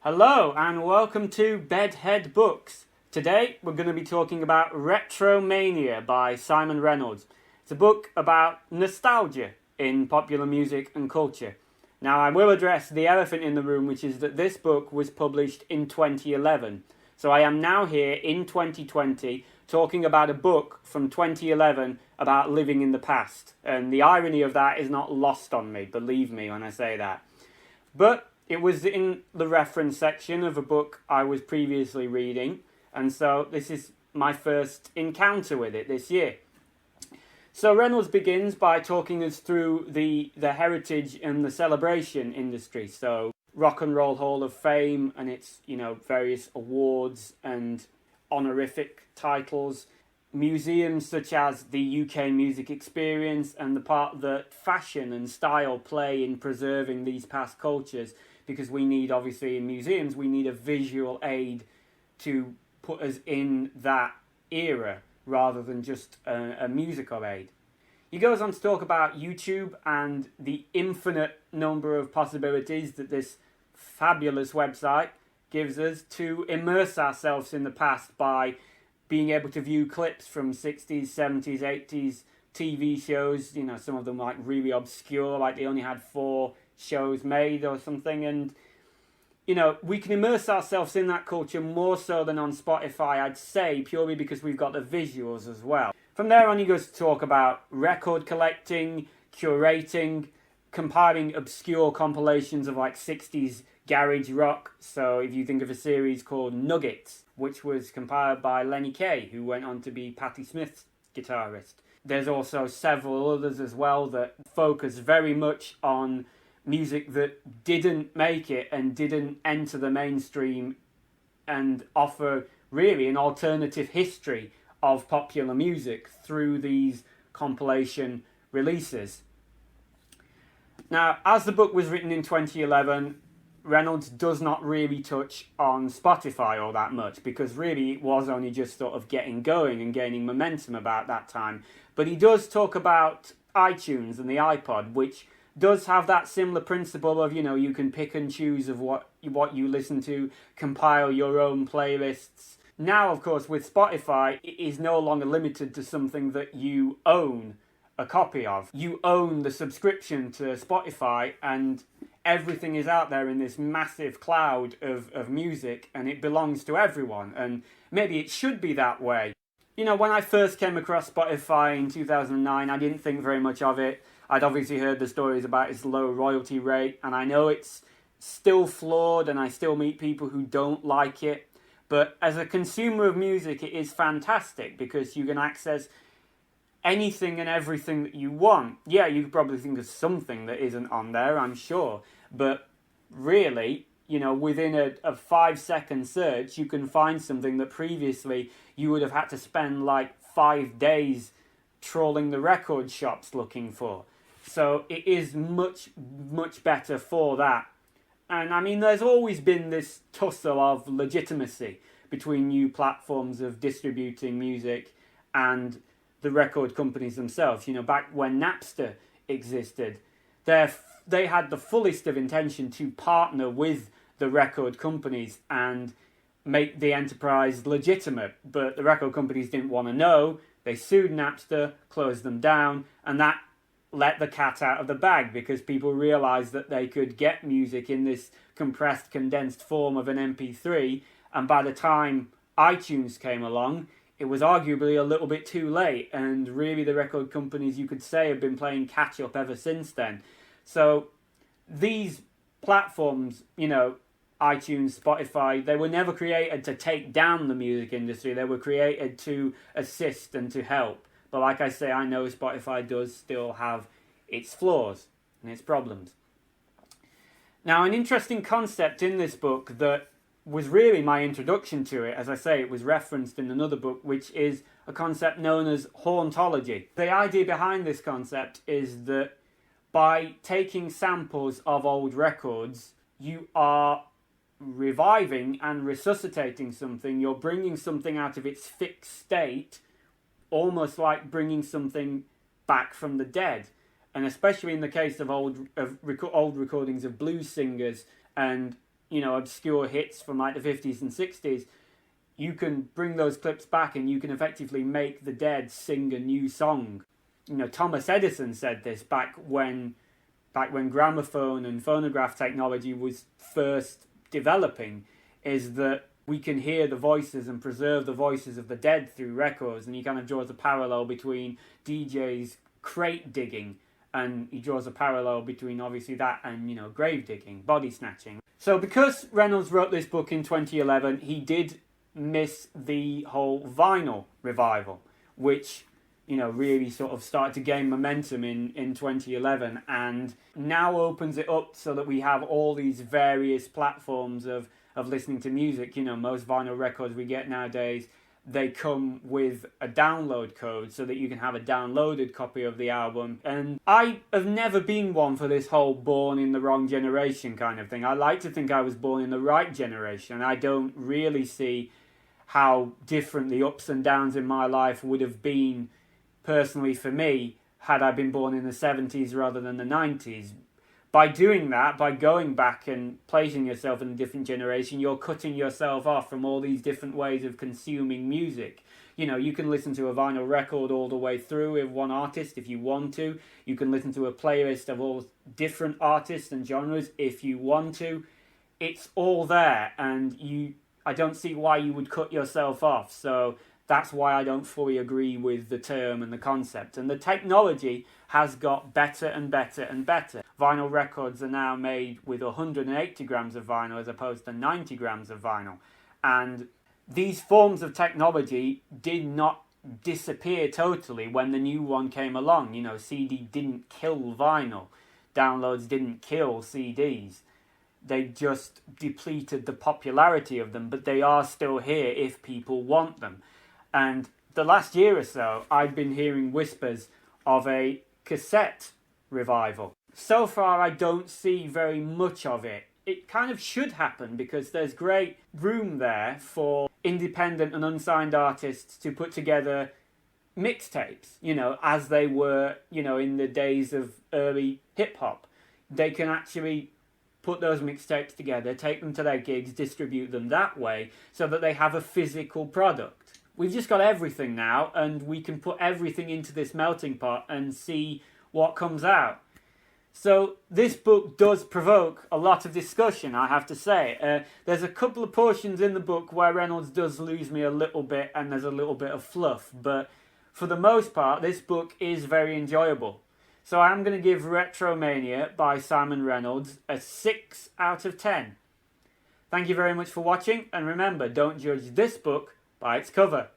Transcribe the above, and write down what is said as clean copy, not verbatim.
Hello and welcome to Bedhead Books. Today we're going to be talking about Retromania by Simon Reynolds. It's a book about nostalgia in popular music and culture. Now I will address the elephant in the room, which is that this book was published in 2011. So I am now here in 2020 talking about a book from 2011 about living in the past. And the irony of that is not lost on me, believe me when I say that. But it was in the reference section of a book I was previously reading, and so this is my first encounter with it this year. So Reynolds begins by talking us through the heritage and the celebration industry. So Rock and Roll Hall of Fame and its, various awards and honorific titles. Museums such as the UK Music Experience and the part that fashion and style play in preserving these past cultures. Because we need, obviously, in museums, we need a visual aid to put us in that era rather than just a musical aid. He goes on to talk about YouTube and the infinite number of possibilities that this fabulous website gives us to immerse ourselves in the past by being able to view clips from 60s, 70s, 80s TV shows, some of them like really obscure, like they only had 4 shows made or something, and we can immerse ourselves in that culture more so than on Spotify, I'd say, purely because we've got the visuals as well. From there on he goes to talk about record collecting, curating, compiling obscure compilations of like 60s garage rock. So if you think of a series called Nuggets, which was compiled by Lenny Kaye, who went on to be Patti Smith's guitarist. There's also several others as well that focus very much on music that didn't make it and didn't enter the mainstream and offer really an alternative history of popular music through these compilation releases. Now, as the book was written in 2011, Reynolds does not really touch on Spotify all that much because really it was only just sort of getting going and gaining momentum about that time. But he does talk about iTunes and the iPod, which does have that similar principle of, you can pick and choose of what you listen to, compile your own playlists. Now, of course, with Spotify, it is no longer limited to something that you own a copy of. You own the subscription to Spotify and everything is out there in this massive cloud of music and it belongs to everyone. And maybe it should be that way. When I first came across Spotify in 2009, I didn't think very much of it. I'd obviously heard the stories about its low royalty rate, and I know it's still flawed, and I still meet people who don't like it. But as a consumer of music, it is fantastic because you can access anything and everything that you want. Yeah, you could probably think of something that isn't on there, I'm sure. But really, within a 5-second search, you can find something that previously you would have had to spend like 5 days trawling the record shops looking for. So it is much, much better for that. And I mean, there's always been this tussle of legitimacy between new platforms of distributing music and the record companies themselves. Back when Napster existed, they had the fullest of intention to partner with the record companies and make the enterprise legitimate. But the record companies didn't want to know. They sued Napster, closed them down, and that let the cat out of the bag because people realised that they could get music in this compressed, condensed form of an MP3, and by the time iTunes came along, it was arguably a little bit too late, and really the record companies, you could say, have been playing catch-up ever since then. So these platforms, iTunes, Spotify, they were never created to take down the music industry. They were created to assist and to help. But like I say, I know Spotify does still have its flaws and its problems. Now, an interesting concept in this book that was really my introduction to it, as I say, it was referenced in another book, which is a concept known as hauntology. The idea behind this concept is that by taking samples of old records, you are reviving and resuscitating something. You're bringing something out of its fixed state, almost like bringing something back from the dead. And especially in the case of old recordings of blues singers and obscure hits from like the 50s and 60s, you can bring those clips back and you can effectively make the dead sing a new song. Thomas Edison said this back when gramophone and phonograph technology was first developing, is that we can hear the voices and preserve the voices of the dead through records. And he kind of draws a parallel between DJs crate digging, and he draws a parallel between obviously that and grave digging, body snatching. So because Reynolds wrote this book in 2011, he did miss the whole vinyl revival, which really sort of started to gain momentum in 2011, and now opens it up so that we have all these various platforms of listening to music. Most vinyl records we get nowadays, they come with a download code so that you can have a downloaded copy of the album. And I have never been one for this whole born in the wrong generation kind of thing. I like to think I was born in the right generation, and I don't really see how different the ups and downs in my life would have been personally for me had I been born in the 70s rather than the 90s. By doing that, by going back and placing yourself in a different generation, you're cutting yourself off from all these different ways of consuming music. You can listen to a vinyl record all the way through with one artist if you want to. You can listen to a playlist of all different artists and genres if you want to. It's all there, and I don't see why you would cut yourself off. So that's why I don't fully agree with the term and the concept. And the technology has got better and better and better. Vinyl records are now made with 180 grams of vinyl as opposed to 90 grams of vinyl. And these forms of technology did not disappear totally when the new one came along. CD didn't kill vinyl. Downloads didn't kill CDs. They just depleted the popularity of them, but they are still here if people want them. And the last year or so, I've been hearing whispers of a cassette revival. So far, I don't see very much of it. It kind of should happen because there's great room there for independent and unsigned artists to put together mixtapes, as they were, in the days of early hip-hop. They can actually put those mixtapes together, take them to their gigs, distribute them that way so that they have a physical product. We've just got everything now, and we can put everything into this melting pot and see what comes out. So this book does provoke a lot of discussion, I have to say. There's a couple of portions in the book where Reynolds does lose me a little bit, and there's a little bit of fluff. But for the most part, this book is very enjoyable. So I'm going to give Retromania by Simon Reynolds a 6 out of 10. Thank you very much for watching, and remember, don't judge this book by its cover.